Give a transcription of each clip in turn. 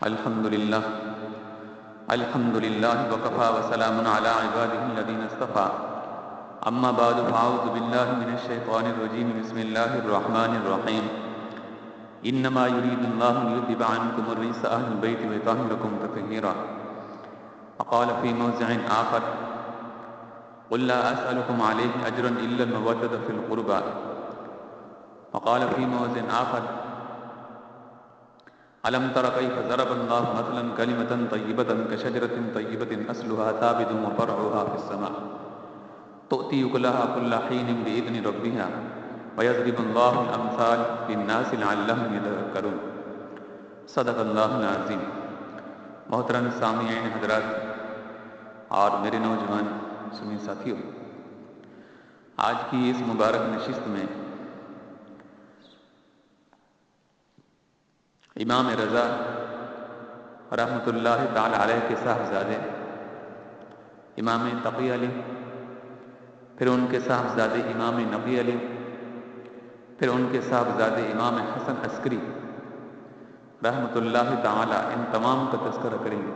الحمد لله وكفى وسلام على عباده الذين اصطفى اما بعد فاعوذ بالله من الشيطان الرجيم بسم الله الرحمن الرحيم انما يريد الله ليذهب عنكم الرجس اهل البيت ويطهركم تطهيرا وقال في موضع آخر قل لا اسألكم عليه اجرا الا المودة في القربى وقال في موضع آخر ألم تر كيف ضرب الله مثلا كلمة طيبة كشجرة طيبة أصلها ثابت وفرعها في السماء تؤتي أكلها كل حين بإذن ربها ويضرب الله الأمثال للناس لعلهم يتذكرون صدق اللہ العظیم۔ محترم سامعین حضرات اور میرے نوجوان سنی ساتھیوں، آج کی اس مبارک نشست میں امام رضا رحمۃ اللہ تعالی علیہ کے صاحبزادے امام تقی علی، پھر ان کے صاحبزادے امام نقی علی، پھر ان کے صاحبزادے امام حسن عسکری رحمۃ اللہ تعالی، ان تمام کا تذکرہ کریں گے۔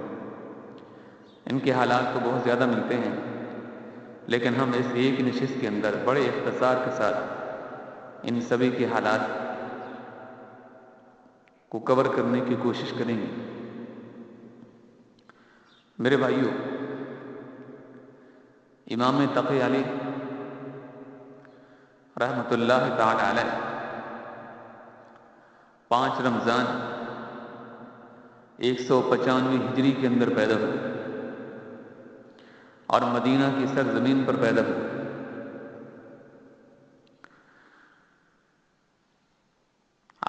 ان کے حالات تو بہت زیادہ ملتے ہیں، لیکن ہم اس ایک نشست کے اندر بڑے اختصار کے ساتھ ان سبھی کے حالات کو کور کرنے کی کوشش کریں گے۔ میرے بھائیوں، امام تقی علی رحمۃ اللہ تعالی علیہ 5 رمضان 195 ہجری کے اندر پیدا ہوئے اور مدینہ کی سرزمین پر پیدا ہوئے۔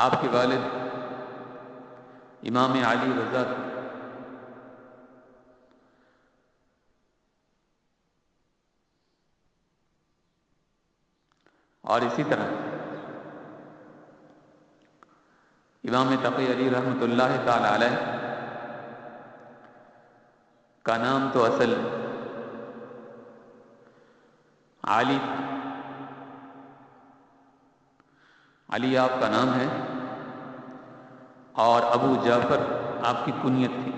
آپ کے والد امام علی رضا تھے، اور اسی طرح امام تقی علی رحمۃ اللہ تعالی علیہ کا نام تو اصل علی آپ کا نام ہے، اور ابو جعفر آپ کی کنیت تھی۔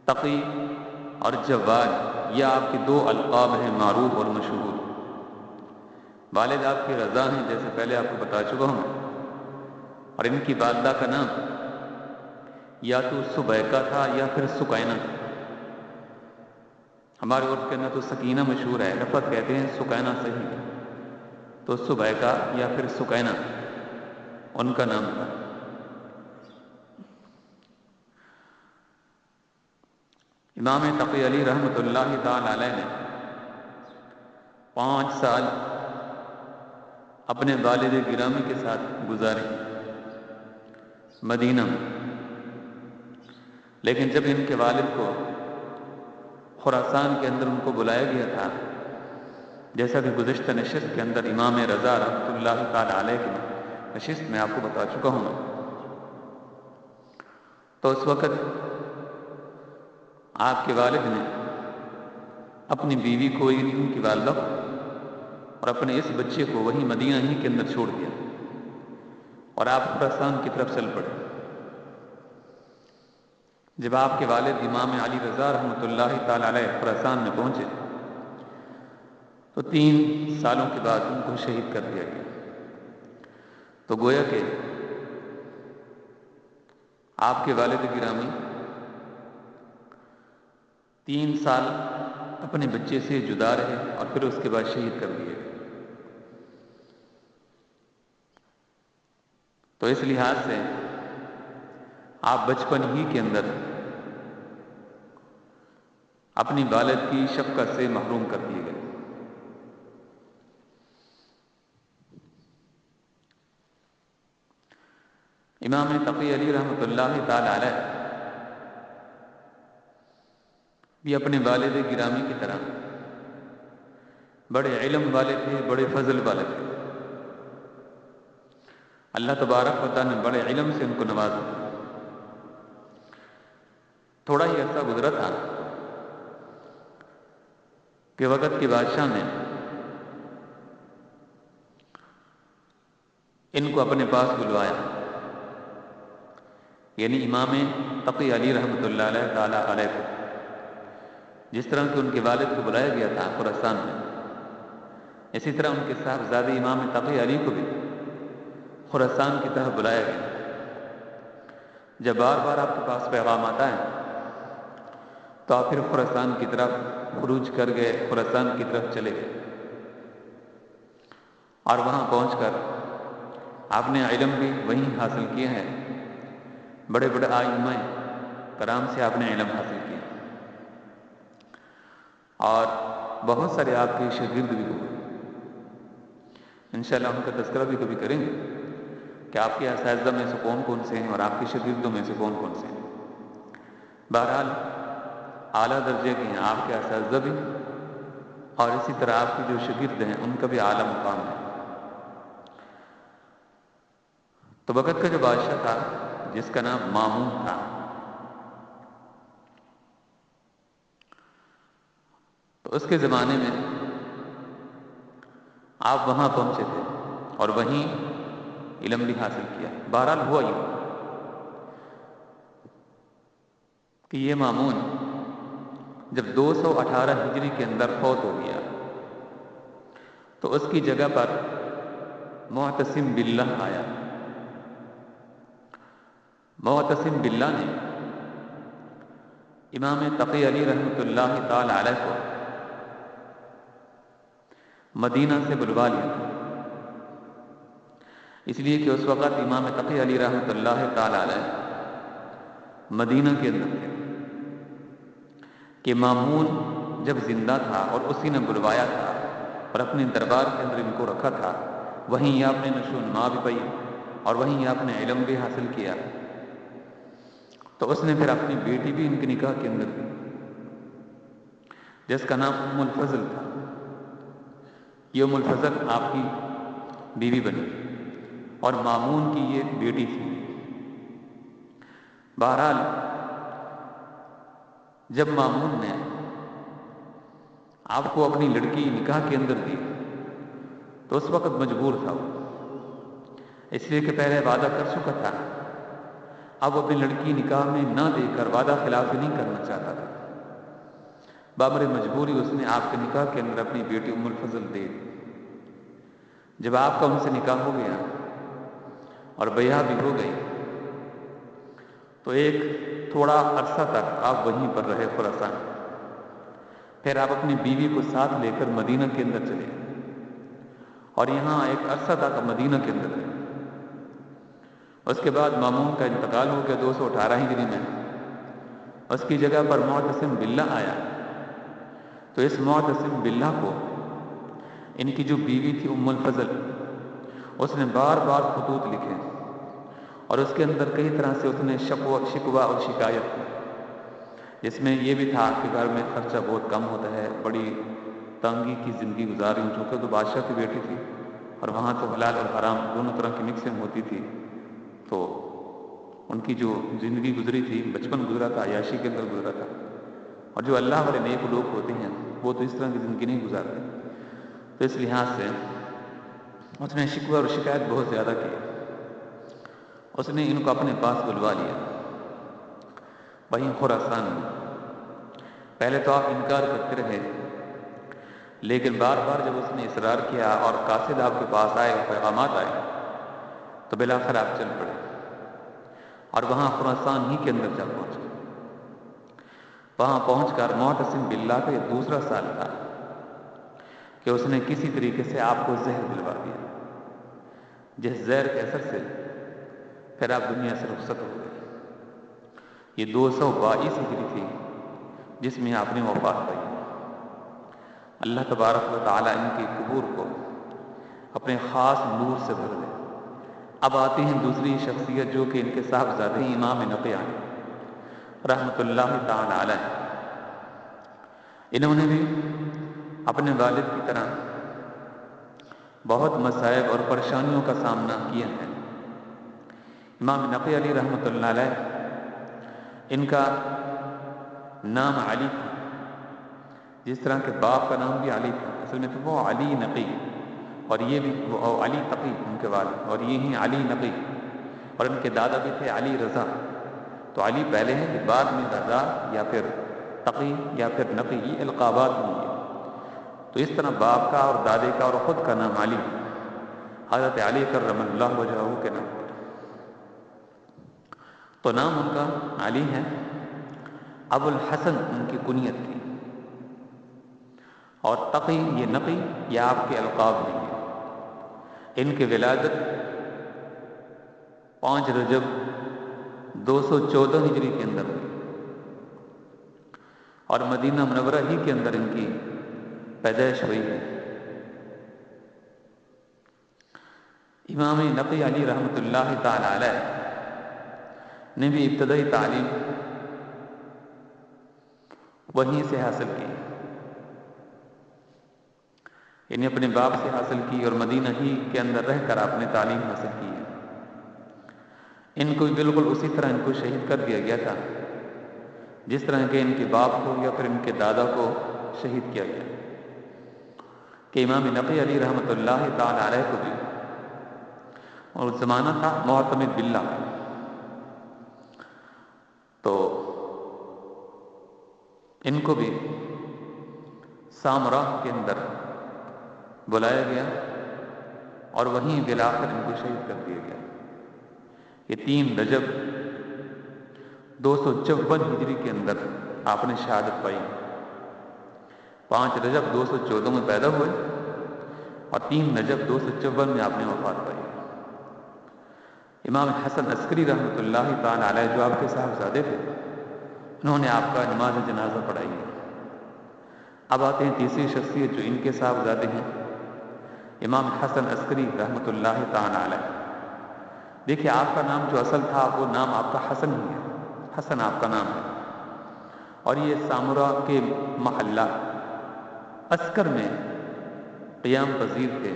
تقی اور جواد یہ آپ کے 2 القاب ہیں معروف اور مشہور۔ والد آپ کے رضا ہیں، جیسے پہلے آپ کو بتا چکا ہوں، اور ان کی والدہ کا نام یا تو سبیکہ تھا یا پھر سکینہ تھا۔ ہمارے عرف کے اندر تو سکینہ مشہور ہے، رفعت کہتے ہیں، سکینہ صحیح ہے، تو سبیکہ یا پھر سکینہ ان کا نام تھا۔ امام تقی علی رحمۃ اللہ تعالی علیہ نے 5 سال اپنے والد گرامی کے ساتھ گزارے مدینہ میں، لیکن جب ان کے والد کو خراسان کے اندر ان کو بلایا گیا تھا، جیسا کہ گزشتہ نشست کے اندر امام رضا رحمۃ اللہ تعالی علیہ کی نشست میں آپ کو بتا چکا ہوں میں، تو اس وقت آپ کے والد نے اپنی بیوی کو، ان کی والدہ کو، اور اپنے اس بچے کو وہیں مدینہ ہی کے اندر چھوڑ دیا، اور آپ خراسان کی طرف چل پڑے۔ جب آپ کے والد امام علی رضا رحمۃ اللہ تعالی علیہ خراسان میں پہنچے تو 3 سالوں کے بعد ان کو شہید کر دیا گیا۔ تو گویا کہ آپ کے والد گرامی 3 سال اپنے بچے سے جدا رہے اور پھر اس کے بعد شہید کر دیے گئے۔ تو اس لحاظ سے آپ بچپن ہی کے اندر اپنی والد کی شفقت سے محروم کر دیے گئے۔ امام تقی علی رحمۃ اللہ تعالی علیہ بھی اپنے والد گرامی کی طرح بڑے علم والے تھے، بڑے فضل والے تھے۔ اللہ تبارک و تعالی نے بڑے علم سے ان کو نوازا۔ تھوڑا ہی عرصہ گزرا تھا کہ وقت کے بادشاہ نے ان کو اپنے پاس بلوایا یعنی امام تقی علی رحمۃ اللہ علیہ تعالیٰ علیہ کو جس طرح کہ ان کے والد کو بلایا گیا تھا خراسان میں، اسی طرح ان کے صاحبزادے امام تقی علی کو بھی خراسان کی طرف بلایا گیا۔ جب بار بار آپ کے پاس پیغام آتا ہے تو آپ پھر خراسان کی طرف خروج کر گئے، خراسان کی طرف چلے گئے، اور وہاں پہنچ کر آپ نے علم بھی وہیں حاصل کیا ہے، بڑے بڑے ائمہ کرام سے آپ نے علم حاصل کیا، اور بہت سارے آپ کے شاگرد بھی ہوئے۔ انشاءاللہ ان کا تذکرہ بھی کبھی کریں گے کہ آپ کے اساتذہ میں سے کون کون سے ہیں اور آپ کے شاگردوں میں سے کون کون سے ہیں۔ بہرحال اعلیٰ درجے کے ہیں آپ کے اساتذہ بھی، اور اسی طرح آپ کے جو شاگرد ہیں ان کا بھی اعلیٰ مقام ہے۔ تو وقت کا جو بادشاہ تھا جس کا نام مامون تھا، تو اس کے زمانے میں آپ وہاں پہنچے تھے اور وہیں علم بھی حاصل کیا۔ بہرحال ہوا یہ کہ یہ مامون جب 218 ہجری کے اندر فوت ہو گیا تو اس کی جگہ پر معتصم باللہ آیا۔ معتصم باللہ نے امام تقی علی رحمۃ اللہ تعالی علیہ کو مدینہ سے بلوا لیا تھا، اس لیے کہ اس وقت امام تقی علی رحمۃ اللہ تعالی علیہ مدینہ کے اندر تھے کہ مامون جب زندہ تھا اور اسی نے بلوایا تھا اور اپنے دربار کے اندر ان کو رکھا تھا، وہیں آپ نے نشو و نما بھی پائی اور وہیں آپ نے علم بھی حاصل کیا۔ تو اس نے پھر اپنی بیٹی بھی ان کے نکاح کے اندر دی جس کا نام ام الفضل تھا۔ یہ ام الفضل آپ کی بیوی بنی اور مامون کی یہ بیٹی تھی۔ بہرحال جب مامون نے آپ کو اپنی لڑکی نکاح کے اندر دی تو اس وقت مجبور تھا وہ، اس لیے کہ پہلے وعدہ کر چکا تھا، اب اپنی لڑکی نکاح میں نہ دے کر وعدہ خلافی نہیں کرنا چاہتا تھا۔ بامر مجبوری اس نے آپ کے نکاح کے اندر اپنی بیٹی ام الفضل دے دی۔ جب آپ کا ان سے نکاح ہو گیا اور بیعہ بھی ہو گئی تو ایک تھوڑا عرصہ تک آپ وہیں پر رہے خراسان، پھر آپ اپنی بیوی کو ساتھ لے کر مدینہ کے اندر چلے اور یہاں ایک عرصہ تک مدینہ کے اندر رہے۔ اس کے بعد مامون کا انتقال ہو گیا 218 ہجری میں، اس کی جگہ پر معتصم باللہ آیا۔ تو اس معتصم باللہ کو ان کی جو بیوی تھی ام الفضل، اس نے بار بار خطوط لکھے اور اس کے اندر کئی طرح سے اس نے شکوہ اور شکایت کی، جس میں یہ بھی تھا کہ گھر میں خرچہ بہت کم ہوتا ہے، بڑی تنگی کی زندگی گزار رہی ہوں، چونکہ تو بادشاہ کی بیٹی تھی اور وہاں تو حلال اور حرام دونوں طرح کی مکسنگ ہوتی تھی، تو ان کی جو زندگی گزری تھی، بچپن گزرا تھا، عیاشی کے اندر گزرا تھا، اور جو اللہ والے نیک لوگ ہوتے ہیں وہ تو اس طرح کی زندگی نہیں گزارتے۔ تو اس لحاظ سے اس نے شکوہ اور شکایت بہت زیادہ کی، اس نے ان کو اپنے پاس بلوا لیا وہیں خراسان میں۔ پہلے تو آپ انکار کرتے رہے، لیکن بار بار جب اس نے اصرار کیا اور قاصد آپ کے پاس آئے، پیغامات آئے، تو بالآخر آپ چل پڑے اور وہاں خراسان ہی کے اندر جا پہنچے۔ وہاں پہنچ کر معتصم باللہ کا یہ دوسرا سال تھا کہ اس نے کسی طریقے سے آپ کو زہر دلوا دیا، جس زہر کے اثر سے پھر آپ دنیا سے رخصت ہو گئے۔ یہ 222 ہجری تھی جس میں آپ نے وفات پائی۔ اللہ تبارک و تعالیٰ ان کی قبور کو اپنے خاص نور سے بھر دے۔ اب آتی ہیں دوسری شخصیت جو کہ ان کے صاحبزادے امام نقی رحمۃ اللہ تعالی علیہ۔ انہوں نے بھی اپنے والد کی طرح بہت مصائب اور پریشانیوں کا سامنا کیا ہے۔ امام نقی علی رحمۃ اللہ علیہ، ان کا نام علی تھا، جس طرح کے باپ کا نام بھی علی تھا، اصل میں تو وہ علی نقی اور یہ بھی وہ علی تقی ان کے والد، اور یہ ہیں علی نقی، اور ان کے دادا بھی تھے علی رضا۔ تو علی پہلے ہیں کہ بعد میں رضا یا پھر تقی یا پھر نقی، یہ القابات نہیں ہے۔ تو اس طرح باپ کا اور دادے کا اور خود کا نام علی، حضرت علی کرم اللہ وجہہ کے نام پر، تو نام ان کا علی ہے۔ ابو الحسن ان کی کنیت تھی، اور تقی یہ نقی یہ آپ کے القاب نہیں ہے۔ ان کی ولادت 5 رجب 214 ہجری کے اندر ہوئی، اور مدینہ منورہ ہی کے اندر ان کی پیدائش ہوئی ہے۔ امام نقی علی رحمۃ اللہ تعالی علیہ نے بھی ابتدائی تعلیم وہیں سے حاصل کی، یعنی اپنے باپ سے حاصل کی، اور مدینہ ہی کے اندر رہ کر آپ نے تعلیم حاصل کی ہے۔ ان کو بالکل اسی طرح ان کو شہید کر دیا گیا تھا جس طرح کہ ان کے باپ کو یا پھر ان کے دادا کو شہید کیا گیا، کہ امام نقی علی رحمۃ اللہ تعالی علیہ کو بھی، اور زمانہ تھا معتمد باللہ، تو ان کو بھی سامراہ کے اندر بلایا گیا، اور وہیں بالآخر ان کو شہید کر دیا گیا۔ یہ 3 رجب 254 ہجری کے اندر آپ نے شہادت پائی۔ 5 رجب 214 میں پیدا ہوئے، اور 3 رجب 254 میں آپ نے وفات پائی۔ امام حسن عسکری رحمۃ اللہ تعالی علیہ جو آپ کے صاحبزادے تھے، انہوں نے آپ کا نماز جنازہ پڑھائی ہے۔ اب آتے ہیں تیسری شخصیت جو ان کے صاحبزادے ہیں، امام حسن عسکری رحمۃ اللہ تعالی علیہ۔ دیکھیے آپ کا نام جو اصل تھا وہ نام آپ کا حسن ہی ہے، حسن آپ کا نام ہے، اور یہ سامورا کے محلہ عسکر میں قیام پذیر تھے،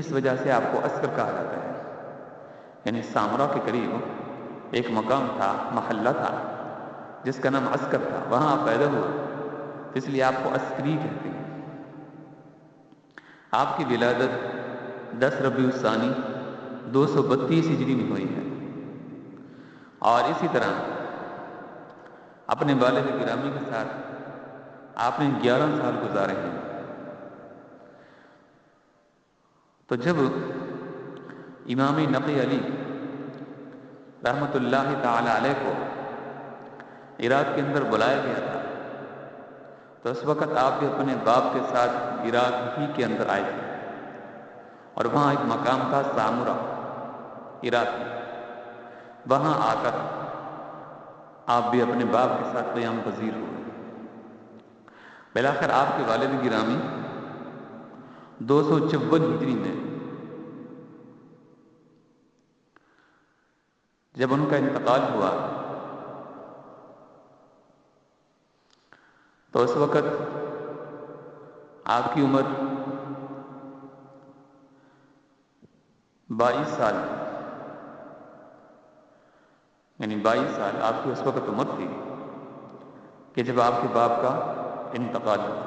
اس وجہ سے آپ کو عسکر کہا جاتا ہے۔ یعنی سامورا کے قریب ایک مقام تھا، محلہ تھا جس کا نام عسکر تھا، وہاں آپ پیدا ہوئے، اس لیے آپ کو عسکری کہتے ہیں۔ آپ کی ولادت 10 ربیع الثانی 232 ہجری میں ہوئی ہے، اور اسی طرح اپنے والد گرامی کے ساتھ آپ نے 11 سال گزارے ہیں۔ تو جب امام نقی علی رحمۃ اللہ تعالی علیہ کو عراق کے اندر بلایا گیا تھا، تو اس وقت آپ بھی اپنے باپ کے ساتھ عراق ہی کے اندر آئے تھے، اور وہاں ایک مقام تھا سامورا عراق میں، وہاں آ کر آپ بھی اپنے باپ کے ساتھ قیام پذیر ہوئے۔ بالآخر آپ کے والد گرامی 254 ہجری میں جب ان کا انتقال ہوا، تو اس وقت آپ کی عمر 22 سال، یعنی 22 سال آپ کی اس وقت عمر تھی کہ جب آپ کے باپ کا انتقال ہوا،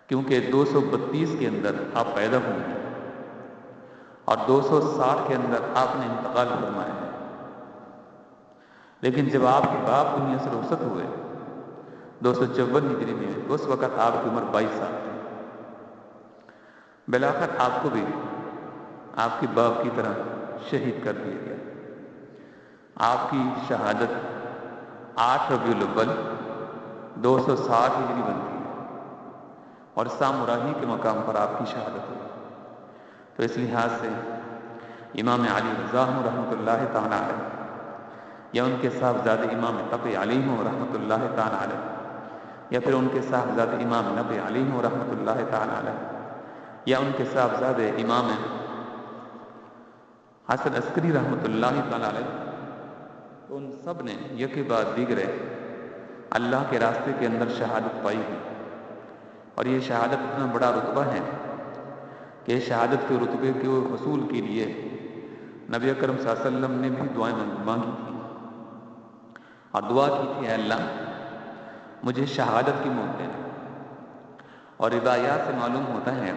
کیونکہ 232 کے اندر آپ پیدا ہوئے ہیں، اور 260 کے اندر آپ نے انتقال فرمایا ہے، لیکن جب آپ کے باپ دنیا سے رخصت ہوئے 254 ہجری میں، اس وقت آپ کی عمر 22 سال تھی۔ بالآخر آپ کو بھی آپ کے باپ کی طرح شہید کر دیا گیا۔ آپ کی شہادت 8 ربیع الاول 260 ہجری بنتی ہے، اور سامراہی کے مقام پر آپ کی شہادت ہوئی۔ تو اس لحاظ سے امام علی رضا رحمۃ اللہ تعالی علیہ، یا ان کے صاحبزادے امام تقی علی رحمۃ اللہ تعالی علیہ، یا پھر ان کے صاحبزادے امام نقی علی رحمۃ اللہ تعالی علیہ، یا ان کے صاحبزادے امام حسن عسکری رحمۃ اللہ تعالی علیہ، تو ان سب نے یکے بعد دیگرے اللہ کے راستے کے اندر شہادت پائی ہے، اور یہ شہادت اتنا بڑا رتبہ ہے کہ شہادت کے رتبے کے حصول کے لیے نبی اکرم صلی اللہ علیہ وسلم نے بھی دعائیں مانگی تھی، اور دعا کی تھی، اے اللہ مجھے شہادت کی موت دینا۔ اور روایات سے معلوم ہوتا ہے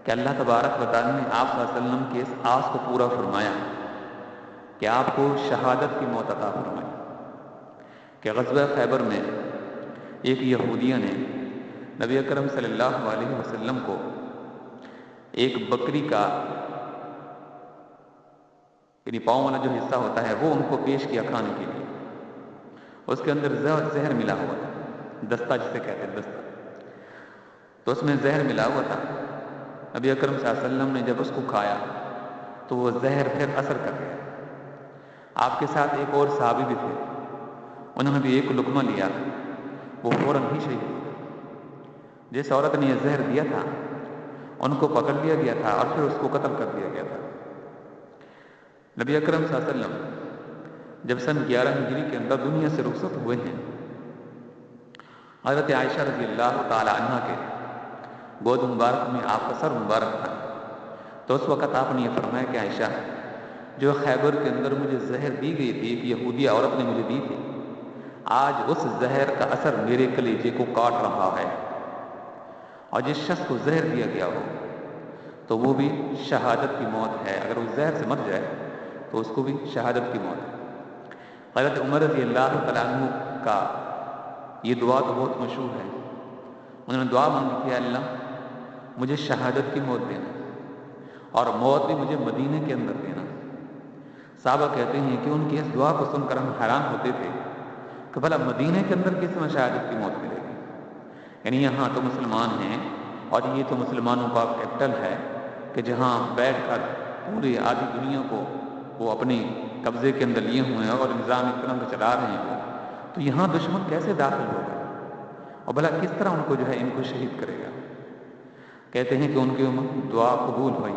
کہ اللہ تبارک و تعالی نے آپ صلی اللہ علیہ وسلم کے اس آس کو پورا فرمایا کہ آپ کو شہادت کی موت عطا فرمائے کہ غزوہ خیبر میں ایک یہودیہ نے نبی اکرم صلی اللہ علیہ وسلم کو ایک بکری کا یعنی پاؤں والا جو حصہ ہوتا ہے وہ ان کو پیش کیا کھانے کے لیے. اس کے اندر زہر ملا ہوا تھا، دستہ جسے کہتے ہیں دستہ، تو اس میں زہر ملا ہوا تھا. نبی اکرم صلی اللہ علیہ وسلم نے جب اس کو کھایا تو وہ زہر پھر اثر کر گیا. آپ کے ساتھ ایک اور صحابی بھی تھے، انہوں نے بھی ایک لقمہ لیا، وہ فوراً ہی شہید ہو گئے. جس عورت نے یہ زہر دیا تھا ان کو پکڑ لیا گیا تھا اور پھر اس کو قتل کر دیا گیا تھا. نبی اکرم صلی اللہ علیہ وسلم جب سن 11 ہجری کے اندر دنیا سے رخصت ہوئے ہیں، حضرت عائشہ رضی اللہ تعالی عنہ کے گود مبارک میں آپ کا سر مبارک تھا. تو اس وقت آپ نے یہ فرمایا کہ عائشہ، جو خیبر کے اندر مجھے زہر دی گئی تھی، ایک یہودی عورت نے مجھے دی تھی، آج اس زہر کا اثر میرے کلیجے کو کاٹ رہا ہے. اور جس شخص کو زہر دیا گیا ہو تو وہ بھی شہادت کی موت ہے. اگر وہ زہر سے مر جائے تو اس کو بھی شہادت کی موت ہے. حضرت عمر رضی اللہ تعالیٰ عنہ کا یہ دعا تو بہت مشہور ہے. انہوں نے دعا مانگی کہ اللہ مجھے شہادت کی موت دینا اور موت بھی مجھے مدینے کے اندر دینا. صحابہ کہتے ہیں کہ ان کی اس دعا کو سن کر ہم حیران ہوتے تھے کہ بھلا مدینے کے اندر کس میں شہادت کی موت ملے گی. یعنی یہاں تو مسلمان ہیں اور یہ تو مسلمانوں کا کیپٹل ہے کہ جہاں بیٹھ کر پوری آدھی دنیا کو وہ اپنے قبضے کے اندر لیے ہوئے ہیں اور نظام اس طرح سے چلا رہے ہیں. تو یہاں دشمن کیسے داخل ہوگا اور بھلا کس طرح ان کو ان کو شہید کرے گا. کہتے ہیں کہ ان کی دعا قبول ہوئی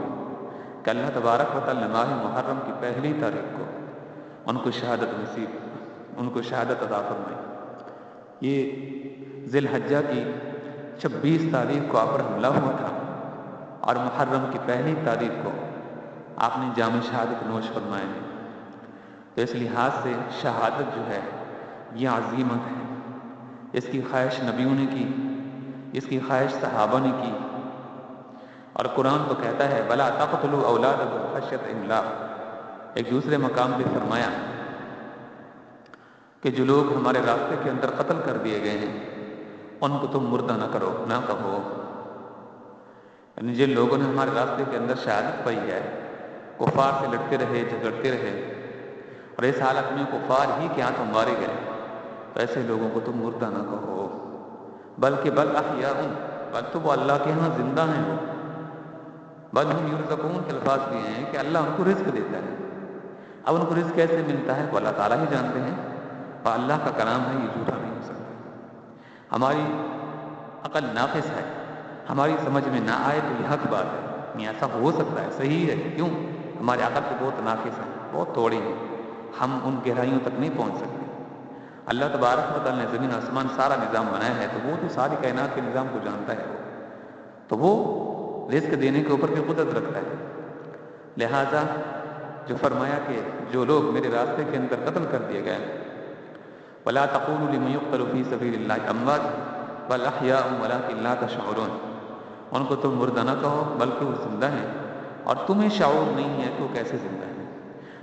کہ اللہ تبارک و تعالی ماہ محرم کی پہلی تاریخ کو ان کو شہادت نصیب، ان کو شہادت عطا فرمائی. یہ ذی الحجہ کی 26 تاریخ کو آپ پر حملہ ہوا تھا اور محرم کی پہلی تاریخ کو آپ نے جام شہادت نوش فرمائے ہیں. تو اس لحاظ سے شہادت جو ہے یہ عظیمت ہے. اس کی خواہش نبیوں نے کی، اس کی خواہش صحابہ نے کی. اور قرآن تو کہتا ہے بلا تقتلوا اولادکم خشیۃ املاق. ایک دوسرے مقام پہ فرمایا کہ جو لوگ ہمارے راستے کے اندر قتل کر دیے گئے ہیں ان کو تم مردہ نہ کرو، نہ کہو. یعنی جن لوگوں نے ہمارے راستے کے اندر شہادت پائی ہے، کفار سے لڑتے رہے، جھگڑتے رہے اور اس حالت میں کفار ہی کے ہاتھوں مارے گئے، تو ایسے لوگوں کو تم مردہ نہ کہو، بلکہ بل احیاء، بل تو وہ اللہ کے ہاں زندہ ہیں. وہ بل ہم یرزقون کے الفاظ بھی ہیں کہ اللہ ان کو رزق دیتا ہے. اب ان کو رزق کیسے ملتا ہے وہ اللہ تعالیٰ ہی جانتے ہیں، اور اللہ کا کلام ہے، یہ جھوٹا نہیں ہو سکتا. ہماری عقل ناقص ہے، ہماری سمجھ میں نہ آئے تو یہ حق بات ہے. نہیں ایسا ہو سکتا ہے، صحیح ہے. کیوں؟ ہماری عقل تو بہت ناقص ہے، بہت تھوڑی ہے، ہم ان گہرائیوں تک نہیں پہنچ سکتے. اللہ تبارک و تعالیٰ نے زمین آسمان سارا نظام بنایا ہے تو وہ تو ساری کائنات کے نظام کو جانتا ہے. تو وہ رزق دینے کے اوپر بھی قدرت رکھتا ہے. لہذا جو فرمایا کہ جو لوگ میرے راستے کے اندر قتل کر دیے گئے، وَلَا تَقُولُوا لِمَن يُقْتَلُ فِي سَبِيلِ اللَّهِ أَمْوَاتٌ بَلْ أَحْيَاءٌ وَلَٰكِن لَّا تَشْعُرُونَ. ان کو تم مردہ نہ کہو بلکہ وہ زندہ ہیں اور تمہیں شعور نہیں ہے کہ وہ کیسے زندہ ہیں.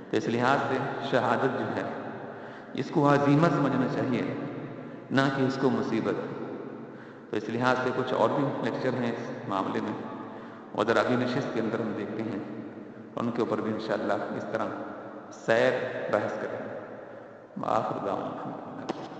تو اس لحاظ سے شہادت جو ہے اس کو عظیمت سمجھنا چاہیے، نہ کہ اس کو مصیبت. تو اس لحاظ سے کچھ اور بھی لیکچر ہیں اس معاملے میں، اور ذرا اگلی نشست کے اندر ہم دیکھتے ہیں ان کے اوپر بھی انشاءاللہ اس طرح سیر بحث کریں. آخر دعوانا الحمدللہ.